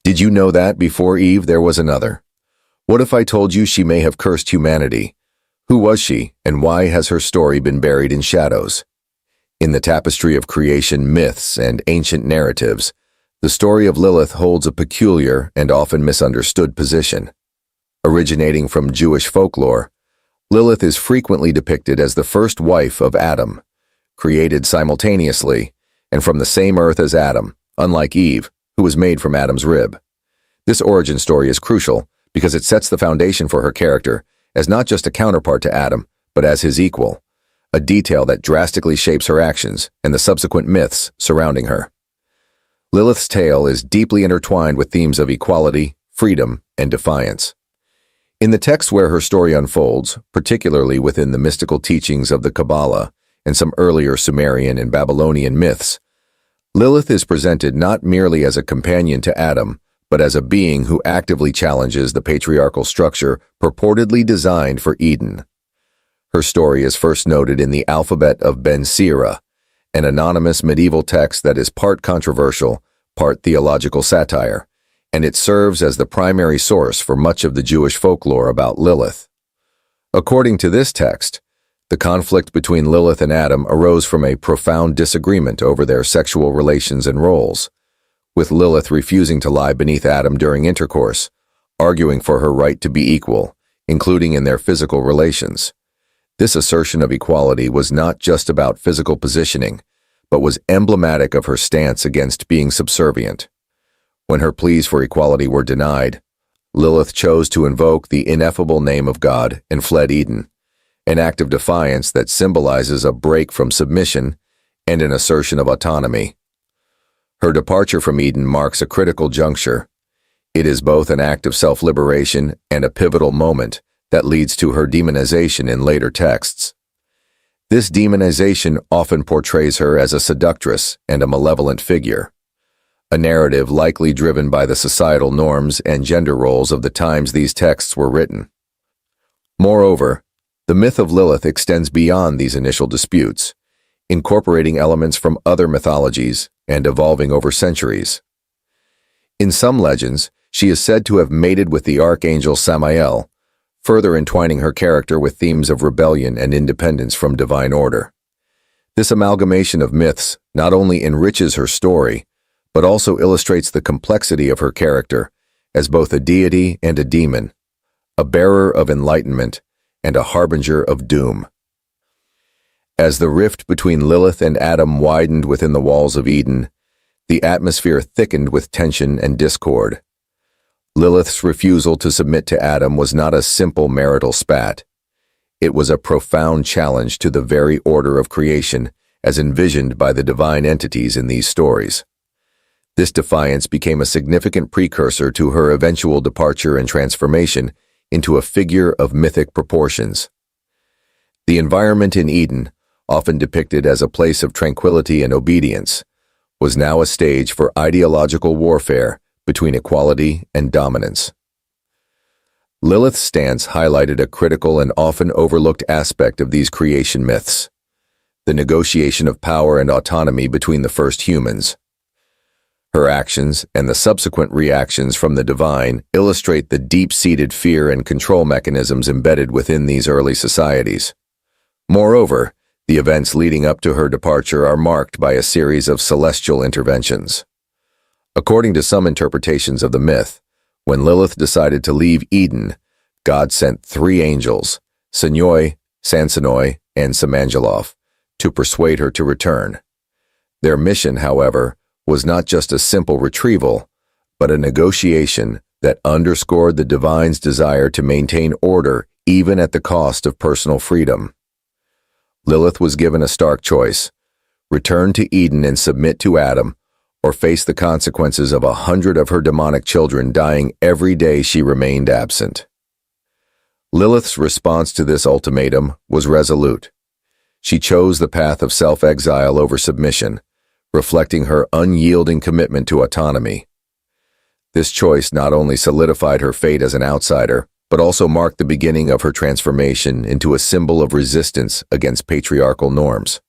Did you know that before Eve there was another? What if I told you she may have cursed humanity? Who was she, and why has her story been buried in shadows? In the tapestry of creation myths and ancient narratives, the story of Lilith holds a peculiar and often misunderstood position. Originating from Jewish folklore, Lilith is frequently depicted as the first wife of Adam, created simultaneously and from the same earth as Adam, unlike Eve, who was made from Adam's rib. This origin story is crucial because it sets the foundation for her character as not just a counterpart to Adam, but as his equal, a detail that drastically shapes her actions and the subsequent myths surrounding her. Lilith's tale is deeply intertwined with themes of equality, freedom, and defiance. In the text where her story unfolds, particularly within the mystical teachings of the Kabbalah and some earlier Sumerian and Babylonian myths, Lilith is presented not merely as a companion to Adam, but as a being who actively challenges the patriarchal structure purportedly designed for Eden. Her story is first noted in the Alphabet of Ben Sira, an anonymous medieval text that is part controversial, part theological satire, and it serves as the primary source for much of the Jewish folklore about Lilith. According to this text, the conflict between Lilith and Adam arose from a profound disagreement over their sexual relations and roles, with Lilith refusing to lie beneath Adam during intercourse, arguing for her right to be equal, including in their physical relations. This assertion of equality was not just about physical positioning, but was emblematic of her stance against being subservient. When her pleas for equality were denied, Lilith chose to invoke the ineffable name of God and fled Eden, an act of defiance that symbolizes a break from submission and an assertion of autonomy. Her departure from Eden marks a critical juncture. It is both an act of self-liberation and a pivotal moment that leads to her demonization in later texts. This demonization often portrays her as a seductress and a malevolent figure, a narrative likely driven by the societal norms and gender roles of the times these texts were written. Moreover, the myth of Lilith extends beyond these initial disputes, incorporating elements from other mythologies and evolving over centuries. In some legends, she is said to have mated with the archangel Samael, further entwining her character with themes of rebellion and independence from divine order. This amalgamation of myths not only enriches her story, but also illustrates the complexity of her character as both a deity and a demon, a bearer of enlightenment and a harbinger of doom. As the rift between Lilith and Adam widened within the walls of Eden, the atmosphere thickened with tension and discord. Lilith's refusal to submit to Adam was not a simple marital spat. It was a profound challenge to the very order of creation as envisioned by the divine entities in these stories. This defiance became a significant precursor to her eventual departure and transformation into a figure of mythic proportions. The environment in Eden, often depicted as a place of tranquility and obedience, was now a stage for ideological warfare between equality and dominance. Lilith's stance highlighted a critical and often overlooked aspect of these creation myths: the negotiation of power and autonomy between the first humans. Her actions and the subsequent reactions from the divine illustrate the deep-seated fear and control mechanisms embedded within these early societies. Moreover, the events leading up to her departure are marked by a series of celestial interventions. According to some interpretations of the myth, when Lilith decided to leave Eden, God sent 3 angels, Sinoi, Sansanoi, and Samangeloth, to persuade her to return. Their mission, however, was not just a simple retrieval, but a negotiation that underscored the divine's desire to maintain order even at the cost of personal freedom. Lilith was given a stark choice: return to Eden and submit to Adam, or face the consequences of 100 of her demonic children dying every day she remained absent. Lilith's response to this ultimatum was resolute. She chose the path of self-exile over submission, reflecting her unyielding commitment to autonomy. This choice not only solidified her fate as an outsider, but also marked the beginning of her transformation into a symbol of resistance against patriarchal norms.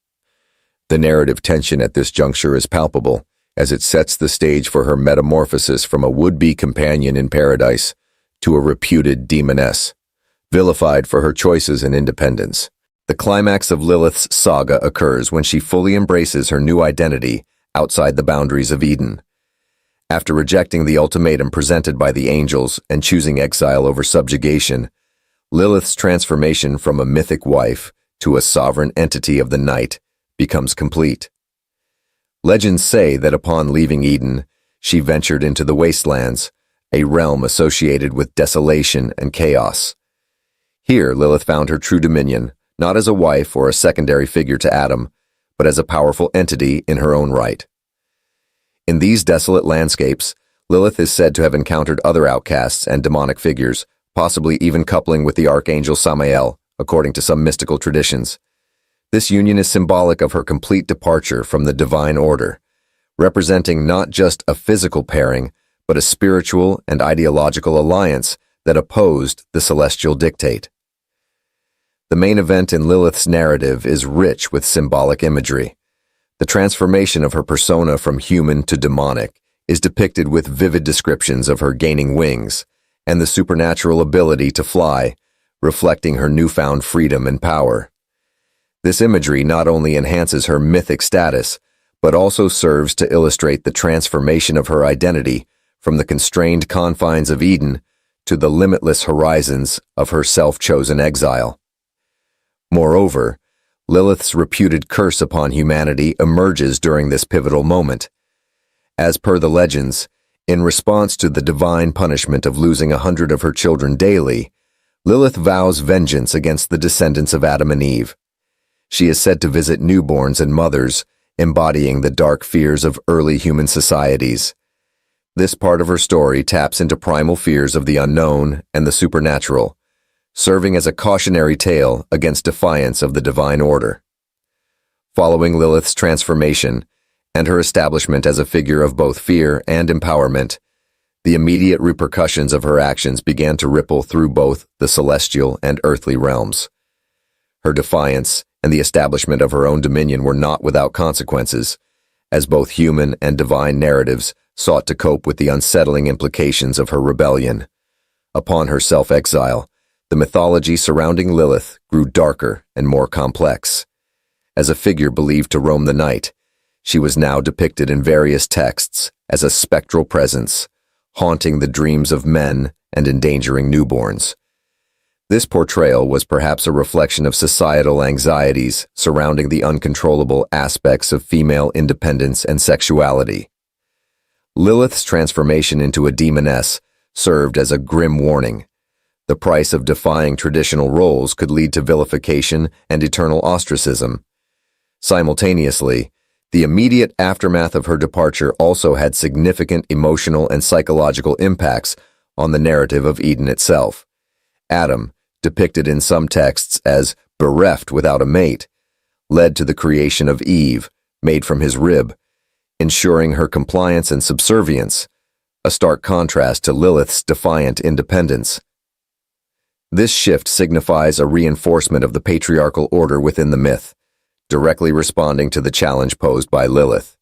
The narrative tension at this juncture is palpable, as it sets the stage for her metamorphosis from a would-be companion in paradise to a reputed demoness, vilified for her choices and independence. The climax of Lilith's saga occurs when she fully embraces her new identity outside the boundaries of Eden. After rejecting the ultimatum presented by the angels and choosing exile over subjugation, Lilith's transformation from a mythic wife to a sovereign entity of the night becomes complete. Legends say that upon leaving Eden, she ventured into the wastelands, a realm associated with desolation and chaos. Here, Lilith found her true dominion, not as a wife or a secondary figure to Adam, but as a powerful entity in her own right. In these desolate landscapes, Lilith is said to have encountered other outcasts and demonic figures, possibly even coupling with the archangel Samael, according to some mystical traditions. This union is symbolic of her complete departure from the divine order, representing not just a physical pairing, but a spiritual and ideological alliance that opposed the celestial dictate. The main event in Lilith's narrative is rich with symbolic imagery. The transformation of her persona from human to demonic is depicted with vivid descriptions of her gaining wings and the supernatural ability to fly, reflecting her newfound freedom and power. This imagery not only enhances her mythic status, but also serves to illustrate the transformation of her identity from the constrained confines of Eden to the limitless horizons of her self-chosen exile. Moreover, Lilith's reputed curse upon humanity emerges during this pivotal moment. As per the legends, in response to the divine punishment of losing 100 of her children daily, Lilith vows vengeance against the descendants of Adam and Eve. She is said to visit newborns and mothers, embodying the dark fears of early human societies. This part of her story taps into primal fears of the unknown and the supernatural, serving as a cautionary tale against defiance of the divine order. Following Lilith's transformation and her establishment as a figure of both fear and empowerment, the immediate repercussions of her actions began to ripple through both the celestial and earthly realms. Her defiance and the establishment of her own dominion were not without consequences, as both human and divine narratives sought to cope with the unsettling implications of her rebellion. Upon her self-exile, the mythology surrounding Lilith grew darker and more complex. As a figure believed to roam the night, she was now depicted in various texts as a spectral presence, haunting the dreams of men and endangering newborns. This portrayal was perhaps a reflection of societal anxieties surrounding the uncontrollable aspects of female independence and sexuality. Lilith's transformation into a demoness served as a grim warning. The price of defying traditional roles could lead to vilification and eternal ostracism. Simultaneously, the immediate aftermath of her departure also had significant emotional and psychological impacts on the narrative of Eden itself. Adam, depicted in some texts as bereft without a mate, led to the creation of Eve, made from his rib, ensuring her compliance and subservience, a stark contrast to Lilith's defiant independence. This shift signifies a reinforcement of the patriarchal order within the myth, directly responding to the challenge posed by Lilith.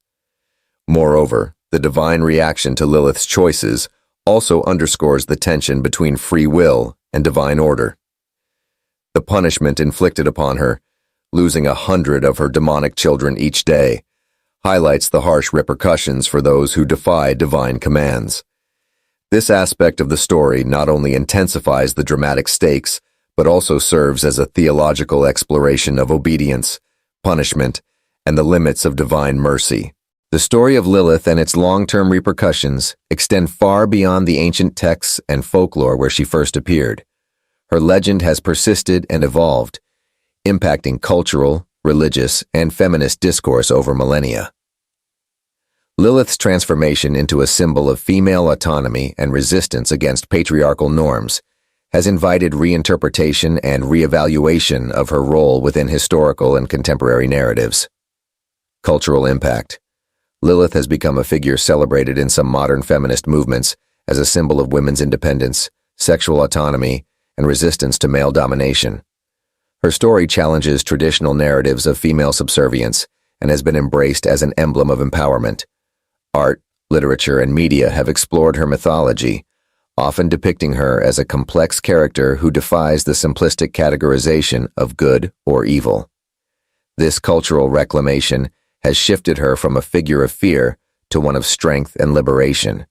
Moreover, the divine reaction to Lilith's choices also underscores the tension between free will and divine order. The punishment inflicted upon her, losing 100 of her demonic children each day, highlights the harsh repercussions for those who defy divine commands. This aspect of the story not only intensifies the dramatic stakes, but also serves as a theological exploration of obedience, punishment, and the limits of divine mercy. The story of Lilith and its long-term repercussions extend far beyond the ancient texts and folklore where she first appeared. Her legend has persisted and evolved, impacting cultural, religious, and feminist discourse over millennia. Lilith's transformation into a symbol of female autonomy and resistance against patriarchal norms has invited reinterpretation and reevaluation of her role within historical and contemporary narratives. Cultural impact. Lilith has become a figure celebrated in some modern feminist movements as a symbol of women's independence, sexual autonomy, and resistance to male domination. Her story challenges traditional narratives of female subservience and has been embraced as an emblem of empowerment, Art, literature, and media have explored her mythology, often depicting her as a complex character who defies the simplistic categorization of good or evil. This cultural reclamation has shifted her from a figure of fear to one of strength and liberation,